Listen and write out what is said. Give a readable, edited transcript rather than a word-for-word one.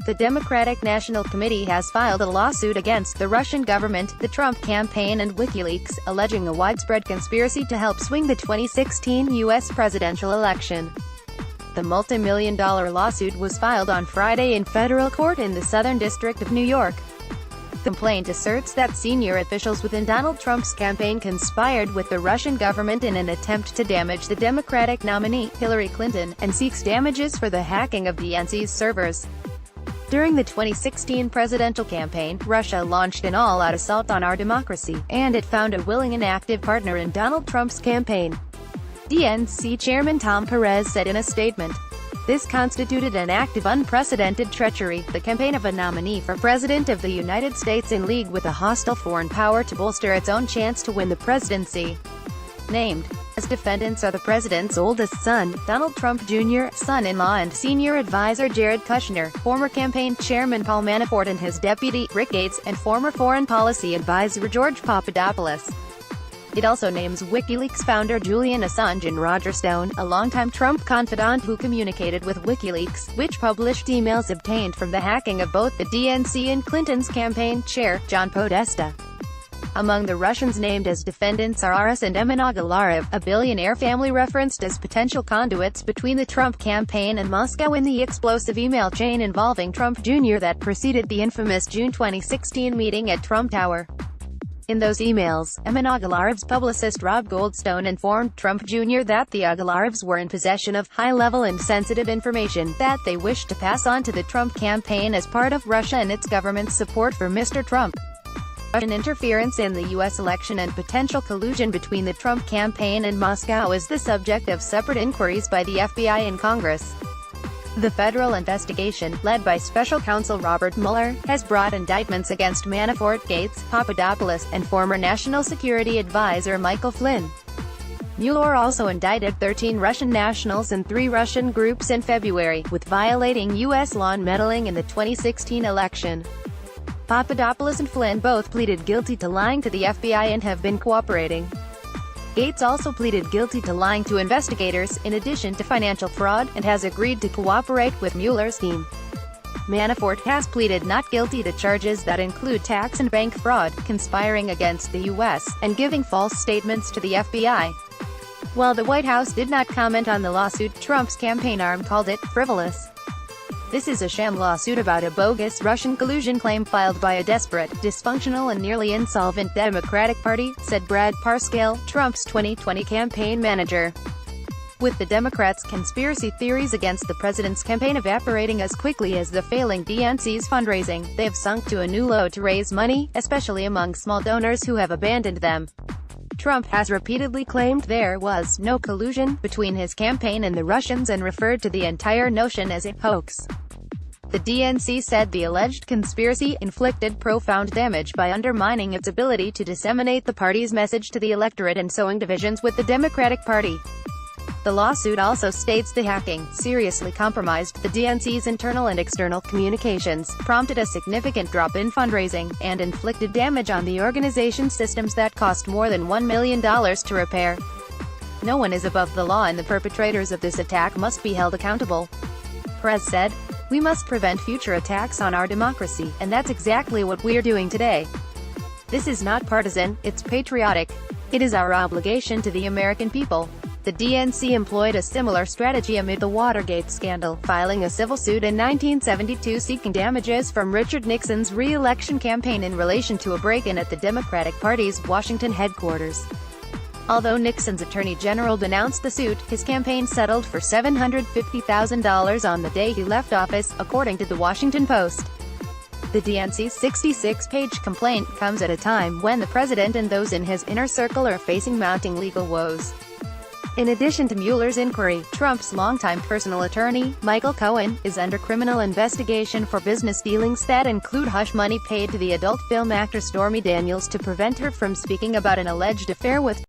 The Democratic National Committee has filed a lawsuit against the Russian government, the Trump campaign and WikiLeaks, alleging a widespread conspiracy to help swing the 2016 U.S. presidential election. The multi-million-dollar lawsuit was filed on Friday in federal court in the Southern District of New York. The complaint asserts that senior officials within Donald Trump's campaign conspired with the Russian government in an attempt to damage the Democratic nominee, Hillary Clinton, and seeks damages for the hacking of the DNC's servers. During the 2016 presidential campaign, Russia launched an all-out assault on our democracy, and it found a willing and active partner in Donald Trump's campaign. DNC Chairman Tom Perez said in a statement, "This constituted an act of unprecedented treachery, the campaign of a nominee for President of the United States in league with a hostile foreign power to bolster its own chance to win the presidency." Named as defendants are the president's oldest son, Donald Trump Jr., son-in-law and senior advisor Jared Kushner, former campaign chairman Paul Manafort and his deputy, Rick Gates, and former foreign policy advisor George Papadopoulos. It also names WikiLeaks founder Julian Assange and Roger Stone, a longtime Trump confidant who communicated with WikiLeaks, which published emails obtained from the hacking of both the DNC and Clinton's campaign chair, John Podesta. Among the Russians named as defendants are Aras and Emin Agalarov, a billionaire family referenced as potential conduits between the Trump campaign and Moscow in the explosive email chain involving Trump Jr. that preceded the infamous June 2016 meeting at Trump Tower. In those emails, Emin Agalarov's publicist Rob Goldstone informed Trump Jr. that the Agalarovs were in possession of high-level and sensitive information that they wished to pass on to the Trump campaign as part of Russia and its government's support for Mr. Trump. Russian interference in the U.S. election and potential collusion between the Trump campaign and Moscow is the subject of separate inquiries by the FBI and Congress. The federal investigation, led by special counsel Robert Mueller, has brought indictments against Manafort, Gates, Papadopoulos, and former National Security Advisor Michael Flynn. Mueller also indicted 13 Russian nationals and 3 Russian groups in February, with violating U.S. law and meddling in the 2016 election. Papadopoulos and Flynn both pleaded guilty to lying to the FBI and have been cooperating. Gates also pleaded guilty to lying to investigators, in addition to financial fraud, and has agreed to cooperate with Mueller's team. Manafort has pleaded not guilty to charges that include tax and bank fraud, conspiring against the U.S., and giving false statements to the FBI. While the White House did not comment on the lawsuit, Trump's campaign arm called it frivolous. "This is a sham lawsuit about a bogus Russian collusion claim filed by a desperate, dysfunctional and nearly insolvent Democratic Party," said Brad Parscale, Trump's 2020 campaign manager. With the Democrats' conspiracy theories against the president's campaign evaporating as quickly as the failing DNC's fundraising, they have sunk to a new low to raise money, especially among small donors who have abandoned them. Trump has repeatedly claimed there was no collusion between his campaign and the Russians and referred to the entire notion as a hoax. The DNC said the alleged conspiracy inflicted profound damage by undermining its ability to disseminate the party's message to the electorate and sowing divisions with the Democratic Party. The lawsuit also states the hacking seriously compromised the DNC's internal and external communications, prompted a significant drop in fundraising, and inflicted damage on the organization's systems that cost more than $1 million to repair. "No one is above the law and the perpetrators of this attack must be held accountable," Perez said. "We must prevent future attacks on our democracy, and that's exactly what we're doing today. This is not partisan, it's patriotic. It is our obligation to the American people." The DNC employed a similar strategy amid the Watergate scandal, filing a civil suit in 1972 seeking damages from Richard Nixon's re-election campaign in relation to a break-in at the Democratic Party's Washington headquarters. Although Nixon's attorney general denounced the suit, his campaign settled for $750,000 on the day he left office, according to the Washington Post. The DNC's 66-page complaint comes at a time when the president and those in his inner circle are facing mounting legal woes. In addition to Mueller's inquiry, Trump's longtime personal attorney, Michael Cohen, is under criminal investigation for business dealings that include hush money paid to the adult film actor Stormy Daniels to prevent her from speaking about an alleged affair with